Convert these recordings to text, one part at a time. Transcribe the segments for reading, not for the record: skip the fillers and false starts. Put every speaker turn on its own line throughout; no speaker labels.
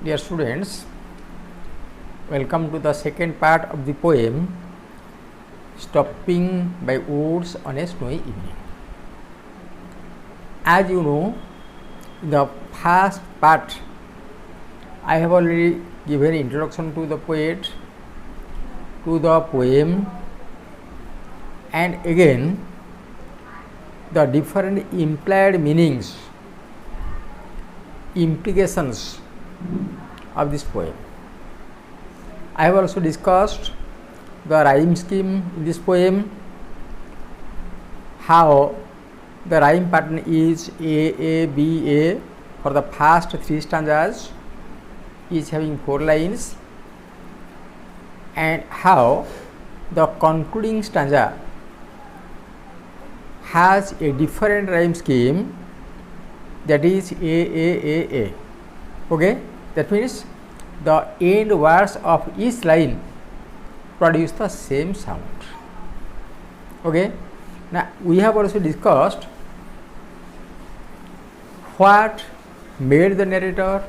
Dear students, welcome to the second part of the poem Stopping by Woods on a Snowy Evening. As you know, in the first part I have already given introduction to the poet, to the poem, and again the different implied meanings, implications of this poem. I have also discussed the rhyme scheme in this poem, how the rhyme pattern is A, B, A for the first three stanzas, each having 4 lines, and how the concluding stanza has a different rhyme scheme, that is A. Okay, that means the end words of each line produce the same sound. Okay, now we have also discussed what made the narrator,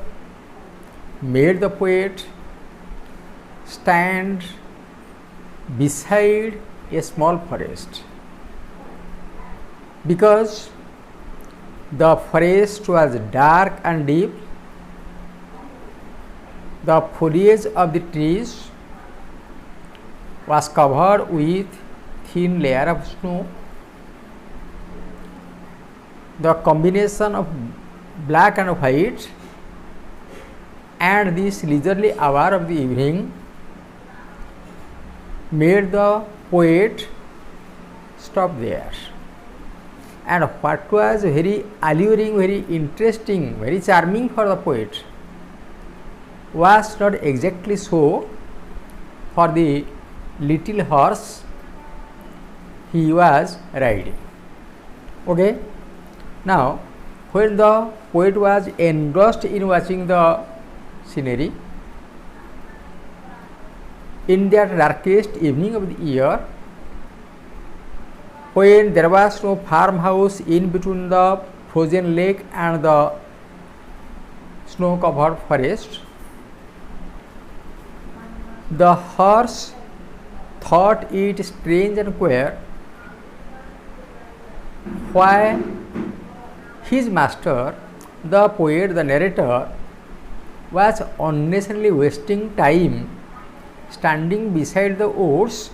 made the poet stand beside a small forest, because the forest was dark and deep, the foliage of the trees was covered with thin layer of snow. The combination of black and white and this leisurely hour of the evening made the poet stop there. And what was very alluring, very interesting, very charming for the poet was not exactly so for the little horse he was riding. Okay, now when the poet was engrossed in watching the scenery in that darkest evening of the year, when there was no farmhouse in between the frozen lake and the snow covered forest, the horse thought it strange and queer why his master, the poet, the narrator, was unnecessarily wasting time standing beside the woods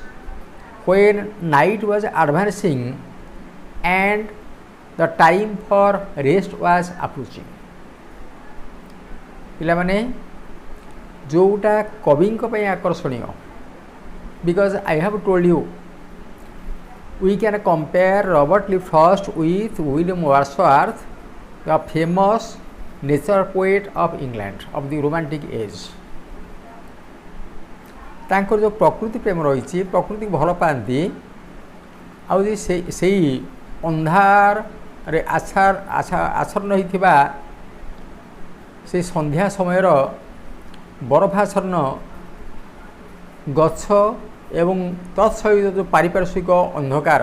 when night was advancing and the time for rest was approaching. पिलामाने जोटा कविंक पई आकर्षणीय, because I have told you we can compare Robert Frost with William Wordsworth, the famous nature poet of England of the romantic age. तांकर जो प्रकृति प्रेम रही, प्रकृति भल पाती आउ से अंधार रे आच्छन्न होइथिबा से संध्या समय बरफाच्छन्न गछ एवं तत्सहित जो पारिपार्श्विक अंधकार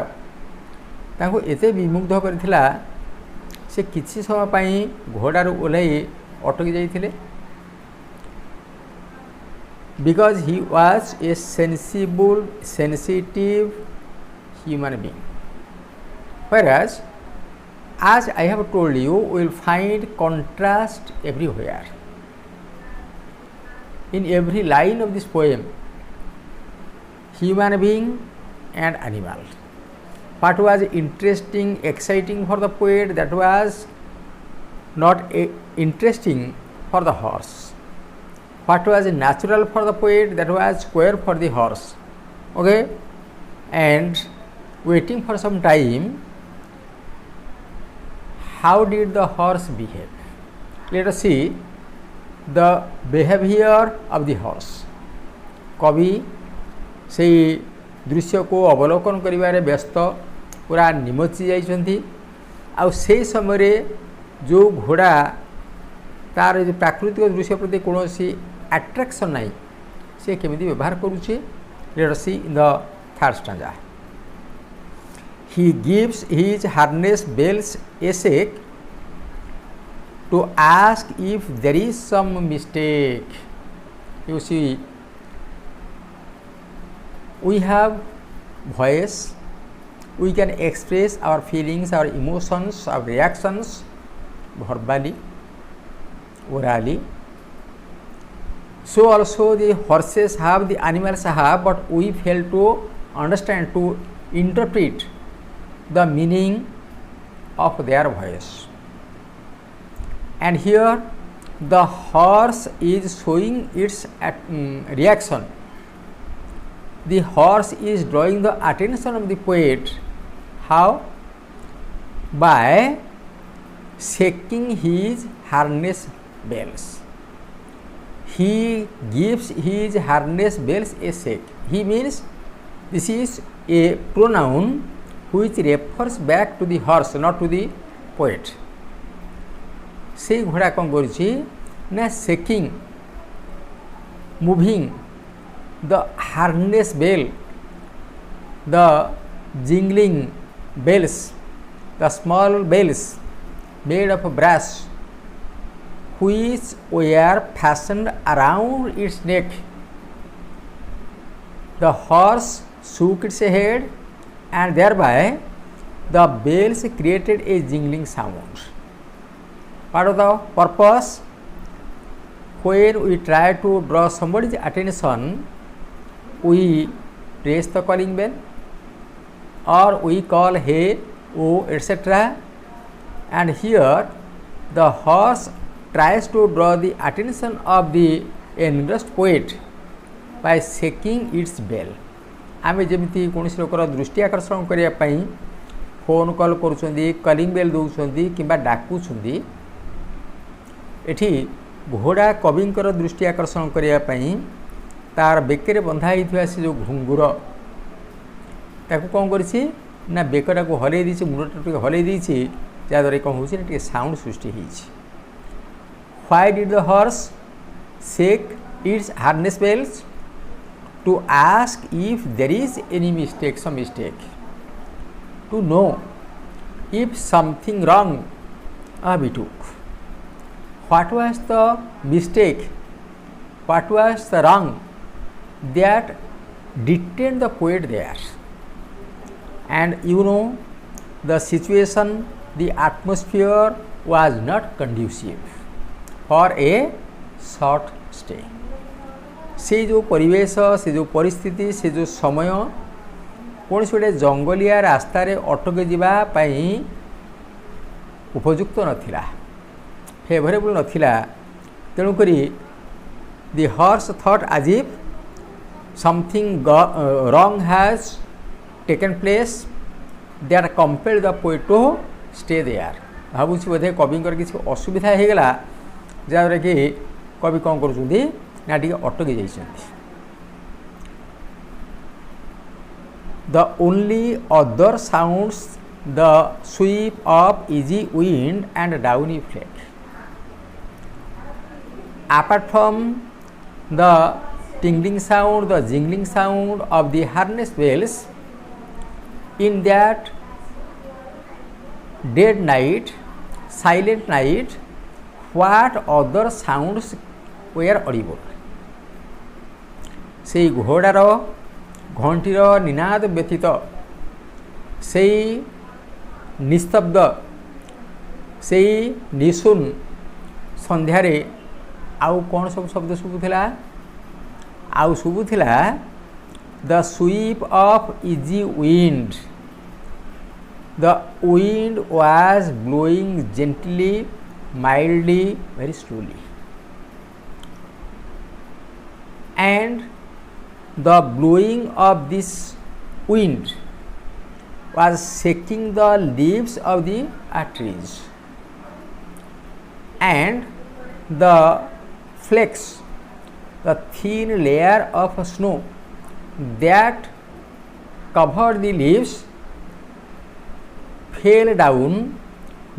तांको एते विमुग्ध करथिला से किछि समय पई घोड़ार ओल्हाई अटकी जाइथिले, because he was a sensitive human being. Whereas, as I have told you, we will find contrast everywhere. In every line of this poem, human being and animal. What was interesting, exciting for the poet, that was not interesting for the horse. What was natural for the poet, that was square for the horse. Okay, and waiting for some time, how did the horse behave? Let us see the behavior of the horse. कवि से दृश्य को अवलोकन करिबारे व्यस्त पूरा निमची जाइछन्ति। आ से समय जो घोड़ा तार जो प्राकृतिक दृश्य प्रति कौन अट्रैक्शन नहीं, से केमिति व्यवहार करुचे। Let us see in the third stanza. He gives his harness bells a shake to ask if there is some mistake. You see, we have voice, we can express our feelings, our emotions, our reactions verbally, orally. So also the horses have, the animals have, but we fail to understand, to interpret the meaning of their voice. And here the horse is showing its reaction. The horse is drawing the attention of the poet. How? By shaking his harness bells. He gives his harness bells a shake. He means this is a pronoun which refers back to the horse, not to the poet. সেই ঘোড়া କ'ଣ କରୁଛି ନା shaking, moving the harness bell, the jingling bells, the small bells made of brass which were fastened around its neck. The horse shook its head and thereby the bells created a jingling sound. Part of the purpose, when we try to draw somebody's attention, we press the calling bell or we call hey, oh, etc. And here the horse tries to draw the attention of the engrossed poet by shaking its bell. आमे जेमिति कोनोसी लोकर दृष्टि आकर्षण करिया पई phone call करूछंदी, calling bell दउछंदी किबा डाकुछंदी, एठी घोड़ा कविंकर दृष्टि आकर्षण करिया पई तार बेकेरे बंधा हिथिया से जो घुंगुर ताकू कोन करछि ना बेकटा को हलै दिछि, मुंडटा हलै दिछि, जा द्वारा कोन होछि टे साउंड सृष्टि हिछि. Why did the horse shake its harness bells? To ask if there is any mistake, some mistake, to know if something wrong betook. What was the mistake, what was the wrong that detained the poet there? And you know, the situation, the atmosphere was not conducive for a short stay. से जो परिवेश, से जो परिस्थिति, से जो समय कौन गोटे जंगलिया रास्ता रे अटक जीवा पाई उपयुक्त नथिला, फेवरेबल नथिला. तेणुकरी the horse thought as if something wrong has taken place that compelled the poet to stay there. भावुछि बोधे कविंकर किसी असुविधा हो गला जहाँद्वारा कि कवि कौन करुँच ना टी अटकी जाइछन्ति. The only other sounds the sweep of easy wind and downy flake. Apart from the tingling sound, the jingling sound of the harness bells, in that dead night, silent night, what other sounds were audible? से घोड़ार घंटीर निनाद व्यतीत से निस्तब्ध से निशून संध्यारे आउ कौन सब शब्द शुभुला, आउ शुभुला the sweep of easy wind. The wind was blowing gently, mildly, very slowly, and the blowing of this wind was shaking the leaves of the trees, and the flakes, the thin layer of snow that covered the leaves, fell down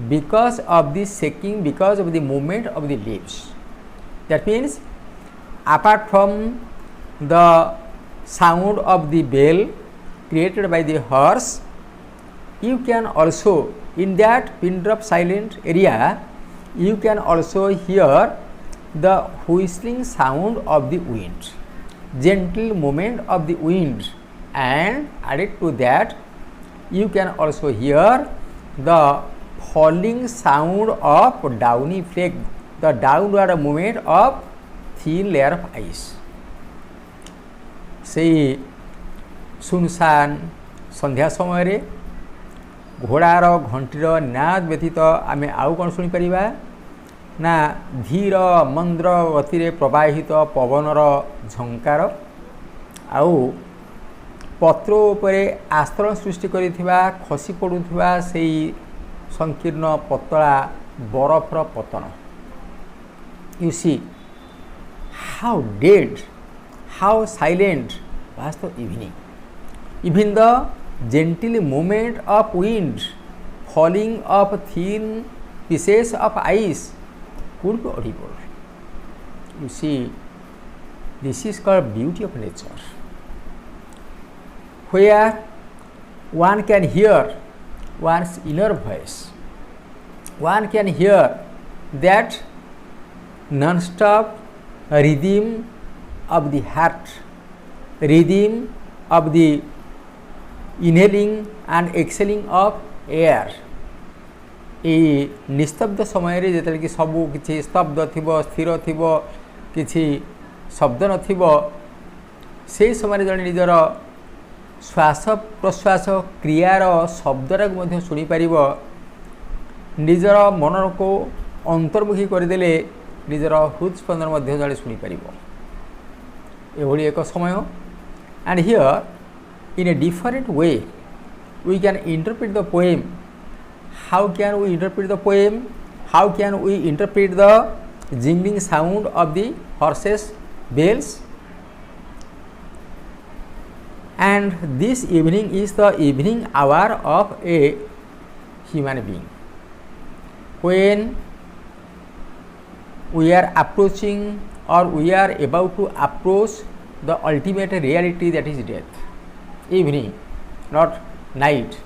because of the shaking, because of the movement of the leaves. That means apart from the sound of the bell created by the horse, you can also, in that pin drop silent area, you can also hear the whistling sound of the wind, gentle movement of the wind, and added to that you can also hear the falling sound of downy flake, the downward movement of thin layer of ice. ସେଇ ସୁନସାନ ସନ୍ଧ୍ୟା ସମୟରେ ଘୋଡ଼ାର ଘଣ୍ଟିର ନାଦ ବ୍ୟତୀତ ଆମେ ଆଉ କ'ଣ ଶୁଣିପାରିବା ନା ଧୀର ମନ୍ଦ୍ର ଗତିରେ ପ୍ରବାହିତ ପବନର ଝଙ୍କାର ଆଉ ପତ୍ର ଉପରେ ଆସ୍ତରଣ ସୃଷ୍ଟି କରିଥିବା ଖସି ପଡ଼ୁଥିବା ସେଇ ସଂକୀର୍ଣ୍ଣ ପତଳା ବରଫର ପତନ. You see how dead, how silent was the evening. Even the gentle movement of wind falling of thin pieces of ice could be audible. You see, this is called beauty of nature, where one can hear one's inner voice. One can hear that non-stop rhythm of the heart, rhythm of the inhaling and exhaling of air. এই নিস্তব্ধ ସମୟରେ ଯେତେବେଳେ କି ସବୁ କିଛି ସ୍ତବ୍ଧ ଥିବ, ସ୍ଥିର ଥିବ, କିଛି ଶବ୍ଦ ନଥିବ, ସେହି ସମୟରେ ଜଣେ ନିଜର ଶ୍ୱାସ ପ୍ରଶ୍ୱାସ କ୍ରିୟାର ଶବ୍ଦଟାକୁ ମଧ୍ୟ ଶୁଣିପାରିବ. ନିଜର ମନକୁ ଅନ୍ତର୍ମୁଖୀ କରିଦେଲେ ନିଜର ହୃଦସ୍ପନ୍ଦନ ମଧ୍ୟ ଜଣେ ଶୁଣିପାରିବ. ଏଭଳି ଏକ ସମୟ. And here in a different way we can interpret the poem. How can we interpret the poem? How can we interpret the jingling sound of the horses' bells? And this evening is the evening hour of a human being, when we are approaching or we are about to approach the ultimate reality, that is death. Evening, not night.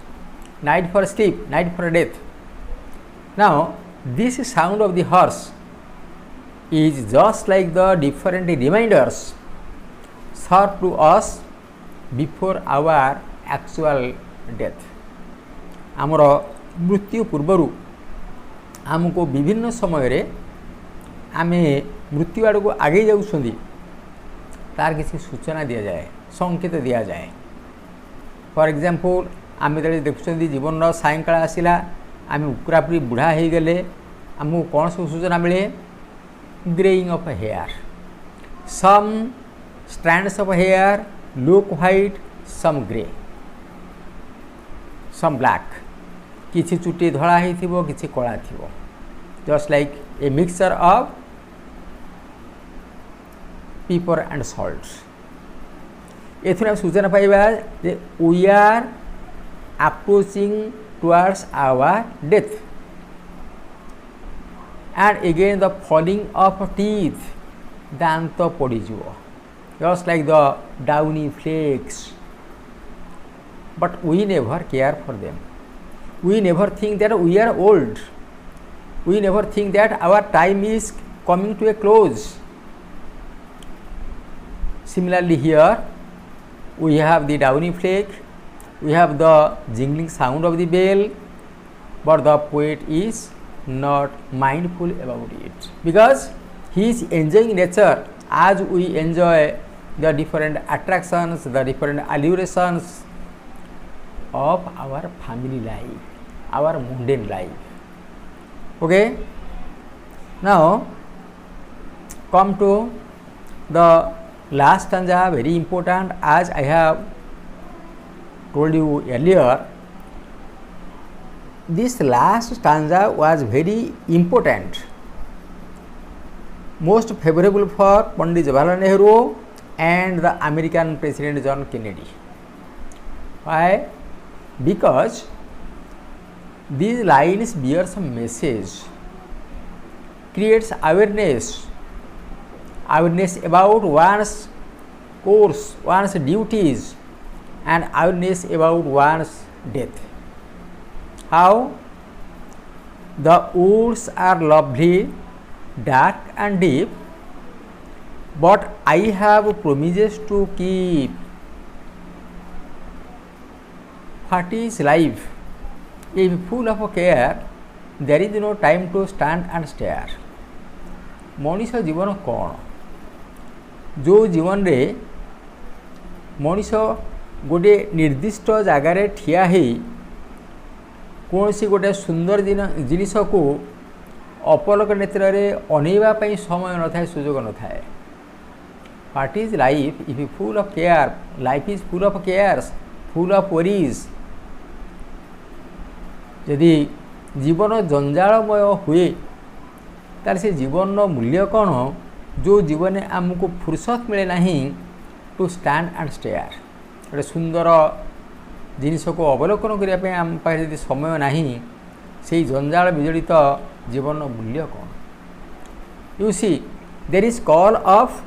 Night for sleep, night for death. Now this sound of the horse is just like the different reminders served to us before our actual death. ଆମର ମୃତ୍ୟୁ ପୂର୍ବରୁ ଆମକୁ ବିଭିନ୍ନ ସମୟରେ ଆମେ ମୃତ୍ୟୁ ଆଡ଼କୁ ଆଗେଇ ଯାଉଛନ୍ତି ତାର କିଛି ସୂଚନା ଦିଆଯାଏ, ସଂକେତ ଦିଆଯାଏ. ଫର୍ ଏକ୍ଜାମ୍ପଲ୍, ଆମେ ଯେତେବେଳେ ଦେଖୁଛନ୍ତି ଜୀବନର ସାୟଙ୍କାଳ ଆସିଲା, ଆମେ ପୁରାପୁରି ବୁଢ଼ା ହେଇଗଲେ, ଆମକୁ କ'ଣ ସବୁ ସୂଚନା ମିଳେ? Greying of hair. Some strands of hair look white, some grey, some black. କିଛି ଚୁଟି ଧଳା ହେଇଥିବ, କିଛି କଳା ଥିବ. Just like a mixture of pepper and salt. ଏଥିରୁ ଆମେ ସୂଚନା ପାଇବା ଯେ we are approaching towards our death. And again the falling of teeth, ଦାନ୍ତ ପଡ଼ିଯିବ, just like the downy flakes. But we never care for them. We never think that we are old. We never think that our time is coming to a close. Similarly here we have the downy flake, we have the jingling sound of the bell, but the poet is not mindful about it, because he is enjoying nature as we enjoy the different attractions, the different allurations of our family life, our mundane life. Okay, now come to the last stanza, very important. As I have told you earlier, this last stanza was very important, most favorable for Pandit Jawaharlal Nehru and the American President John Kennedy. Why? Because these lines bear some message, creates awareness about one's course, one's duties, and awareness about one's death. How? The woods are lovely, dark and deep, but I have promises to keep. What is life? If full of care, there is no time to stand and stare. Manish जीवन कौन? जो जीवन रे मनीष गोटे निर्दिष्ट जगार ठिया है कौन सी गोटे सुंदर जिनिस को अपलक नेत्र अनेवाई समय न था सुजोग न था. What is life if full of care? Life is full of cares, full of worries. यदि जीवन जंजालमय हुए तार से जीवन मूल्य कौन जो जीवन आमको फुर्सत मिले ना टू स्टैंड एंड स्टेयर. गोटे सुंदर जिनिस को अवलोकन करने आम पाखे यदि समय ना से जंजाल विजड़ित जीवन मूल्य कौन? You see there is call of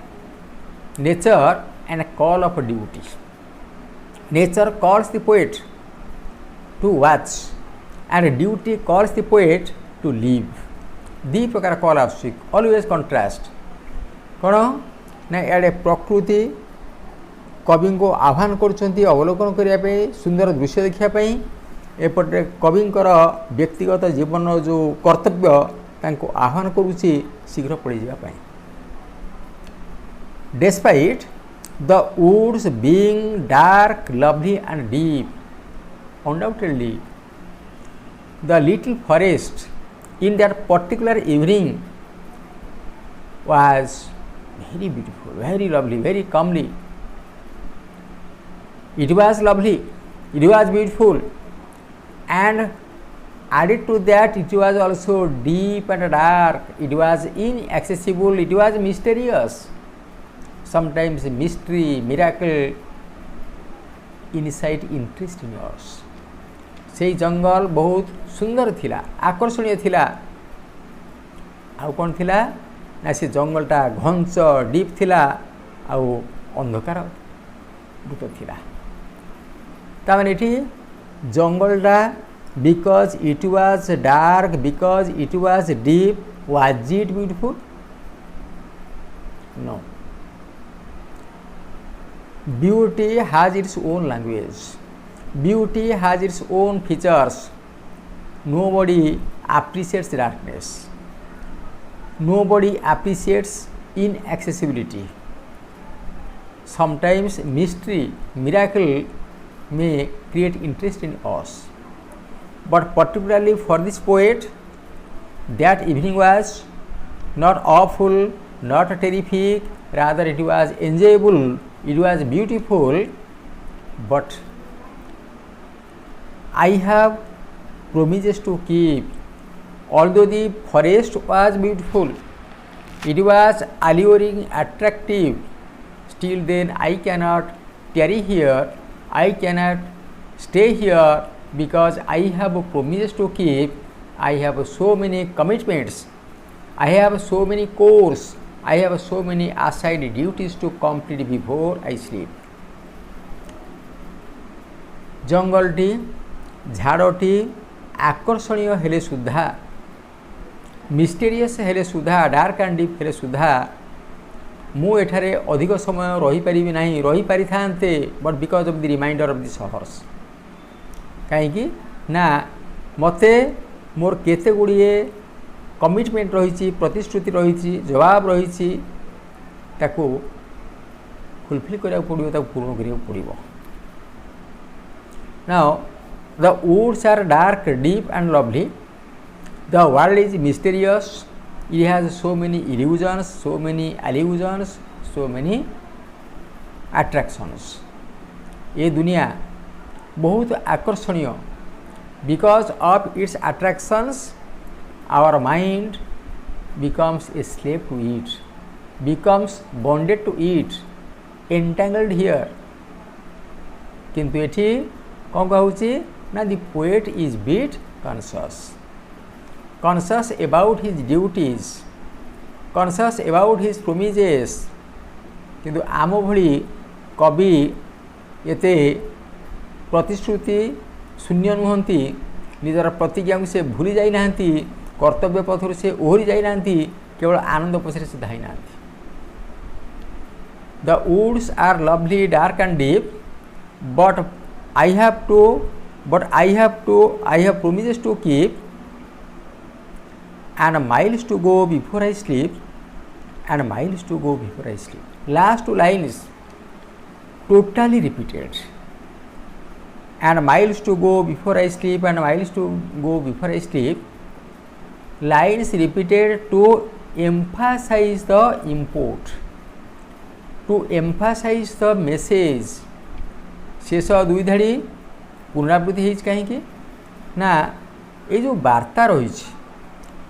nature and call of duty. Nature calls the poet to watch and duty calls the poet to live. दी प्रकार कॉल आस ऑलवेज कंट्रास्ट कौन ना इे प्रकृति कवि को आह्वान कर अवलोकन करने सुंदर दृश्य देखापी एपटे कविंकर व्यक्तिगत जीवन जो कर्तव्य तांको आह्वान करुच्ची शीघ्र पड़ जावाई. Despite the woods being dark lovely and deep, undoubtedly the little forest in that particular evening was very beautiful, very lovely, very comely. It was lovely, it was beautiful, and added to that it was also deep and dark. It was inaccessible, it was mysterious. Sometimes mystery, miracle incite interest in yours. से जंगल बहुत सुंदर थिला, आकर्षणीय थिला. आउ कौन थिला ना से जंगलटा घंच डीप थिला आउ अंधकार भूत थिला. तामाने एठी जंगलटा because it was dark, because it was deep, was it beautiful? No. Beauty has its own language. Beauty has its own features. Nobody appreciates darkness. Nobody appreciates inaccessibility. Sometimes mystery, miracle may create interest in us. But particularly for this poet, that evening was not awful, not terrific, rather it was enjoyable, it was beautiful, but I have promises to keep. Although the forest was beautiful, it was alluring, attractive, still then I cannot tarry here, I cannot stay here because I have promises to keep. I have so many commitments, I have so many chores, I have so many assigned duties to complete before I sleep. जंगलटी झाड़टी आकर्षणीय हेले सुधा, mysterious हेले सुधा, dark and deep हेले सुधा मु एठारे अधिक समय रही पारिबि नाही, रही पारि थांते, but because of the reminder of the शहर्स. कहीं ना मते मोर केते गुड़िए कमिटमेंट रही, प्रतिश्रुति रही, जवाब रही, ताकू फुलफिल करा पड़ो, ताकू पूर्ण करा पड़ो. Now the woods are dark, deep and lovely. The world is mysterious. It has so many illusions, so many allusions, so many attractions. ये दुनिया बहुत आकर्षणीय. Because of its attractions, our mind becomes a slave to it, becomes bonded to it, entangled here. किंतु एठी कौन कहूची ना the poet is bit conscious, conscious about his duties, conscious about his promises. किंतु आम भली कवि एते प्रतिश्रुति शून्य नुहंती, निजर प्रतिज्ञा को से भूली जाई नांती कर्तव्य पथर से ओहरी जाई नांती केवल आनंद पछरे से धाई नांती the woods are lovely dark and deep but I have promised to keep and miles to go before I sleep and miles to go before I sleep last two lines totally repeated and miles to go before I sleep and miles to go before I sleep lines repeated to emphasize the import to emphasize the message शेष दुई धाड़ी पुनरावृत्ति हो कहीं ना ये जो वार्ता रही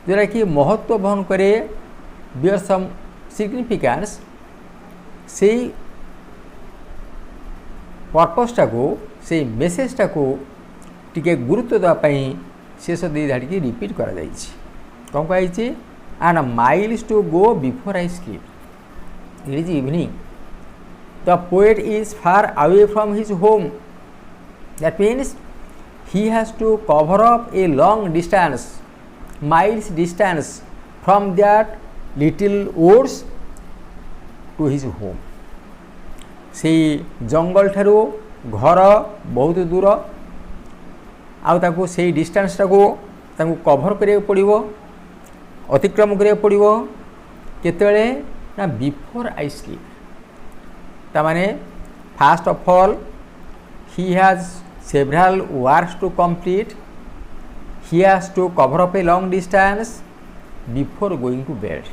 जोटा कि महत्व बहन करे बियर सम सिग्निफिकेंस से पर्पसटा को से मेसेजटा को टिके गुरुत्व देवाई शेष दुई धाड़ी की रिपीट करा कौन कही and miles to go before I sleep it is evening the poet is far away from his home that means he has to cover up a long distance miles distance from that little woods to his home से जंगल ठारू घर बहुत दूर आउ से distance टाको cover करिया पड़िबो अतिक्रम करिया पड़िबो केतेबेले ना बिफोर आई स्लीप तामाने first of all he has several works to complete he has to cover up a long distance before going to bed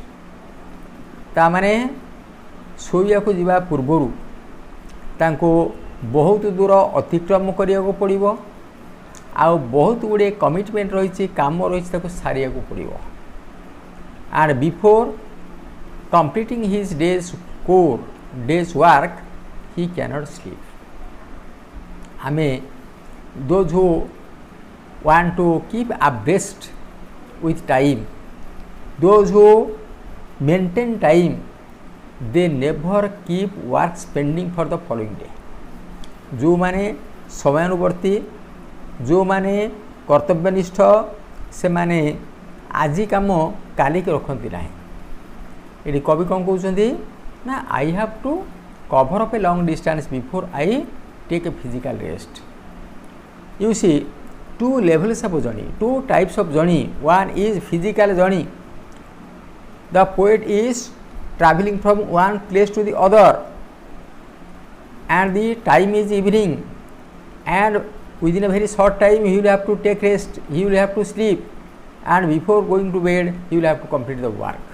तामाने सोया को जीवा पूर्वरु तांको बहुत दूर अतिक्रम करिया को पड़िबो आउ बहुत गुड़े कमिटमेंट रही काम रही सारिया को पड़िबो and before completing his day's work he cannot sleep हमें those who want to keep abreast with time those who maintain time they never keep work spending for the following day जो माने समयानुवर्ती जो माने कर्तव्यनिष्ठ से माने आजी काम काली के रखती ना ये कवि कौन कहते ना I have to cover up a long distance before I take a physical rest you see two levels of journey two types of journey one is physical journey the poet is traveling from one place to the other and the time is evening and within a very short time he will have to take rest, he will have to sleep and before going to bed he will have to complete the work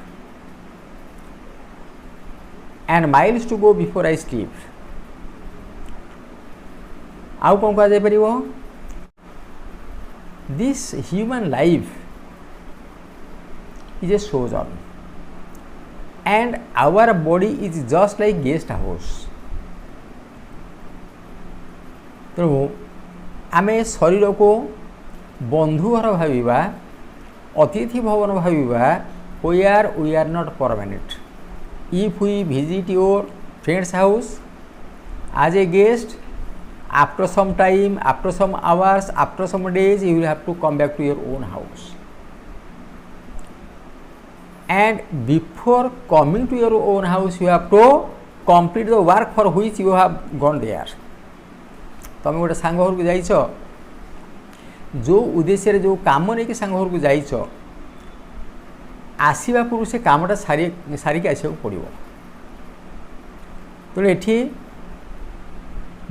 and miles to go before I sleep. आउ कौन कह जाय परिबो this human life is a sojourn and our body is just like guest house. तेणु आमे शरीर को बंधु घर भाविबा अतिथि भवन भाविबा where we are not permanent. If we visit your friend's house as a guest, after some time, after some hours, after some days, you will have to come back to your own house. And before coming to your own house, you have to complete the work for which you have gone there. तुम गोटे सांग घर को जाइछ जो उद्देश्य रे जो काम नहीं कि सांग घर को जाइछ आसीबा पूर्व से कामटा सारी के आसिया पड़ो तो एठी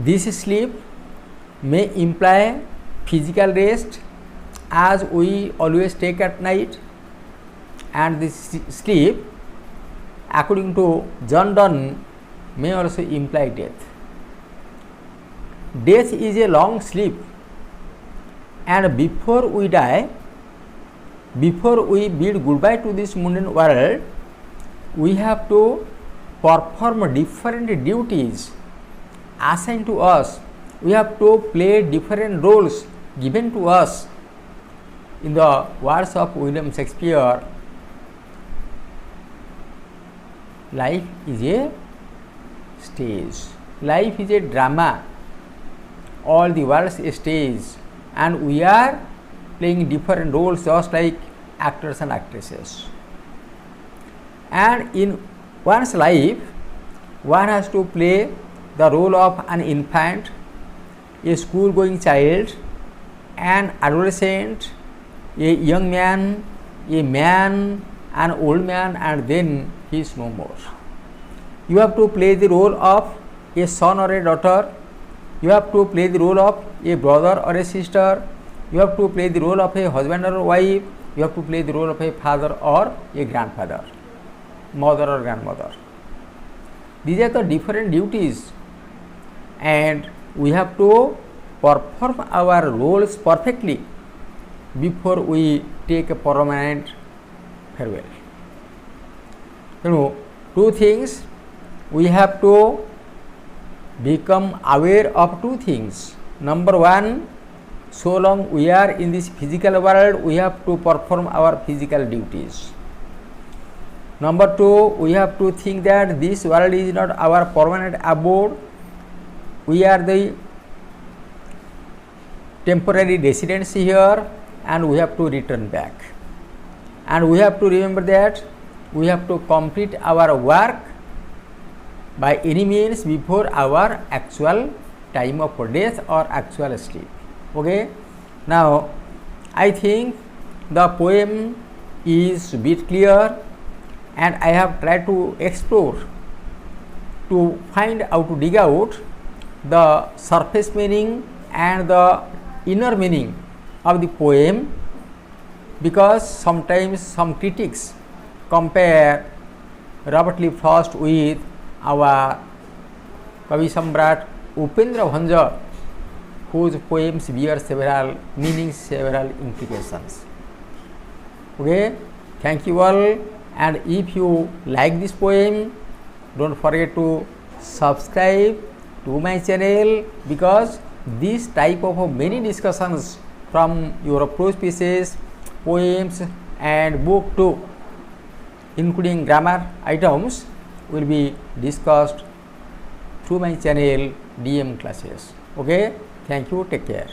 this sleep may imply physical rest as we always take at night and this sleep according to John Donne may also imply death. Death is a long sleep and before we die, before we bid goodbye to this mundane world, we have to perform different duties assigned to us. We have to play different roles given to us. In the words of William Shakespeare, life is a stage, life is a drama, all the world's a stage and we are playing different roles just like actors and actresses. And in one's life, one has to play the role of an infant, a school going child, an adolescent, a young man, a man, an old man, and then he is no more. You have to play the role of a son or a daughter, you have to play the role of a brother or a sister, you have to play the role of a husband or a wife, you have to play the role of a father or a grandfather, mother or grandmother. These are the different duties, and we have to perform our roles perfectly before we take a permanent farewell. You know, two things, we have to become aware of two things. Number one, so long we are in this physical world, we have to perform our physical duties. Number two, we have to think that this world is not our permanent abode, we are the temporary residents here, and we have to return back. And we have to remember that we have to complete our work by any means before our actual time of death or actual sleep. Okay. Now, I think the poem is a bit clear, and I have tried to explore, to find out, to dig out the surface meaning and the inner meaning of the poem, because sometimes some critics compare Robert Lee Frost with our Kavi Samrat Upendra Bhanja, whose poems bear several meanings, several implications. Okay, thank you all, and if you like this poem, don't forget to subscribe to my channel, because this type of many discussions from your prose pieces, poems and book too, including grammar items, will be discussed through my channel DM classes. Okay, thank you, take care.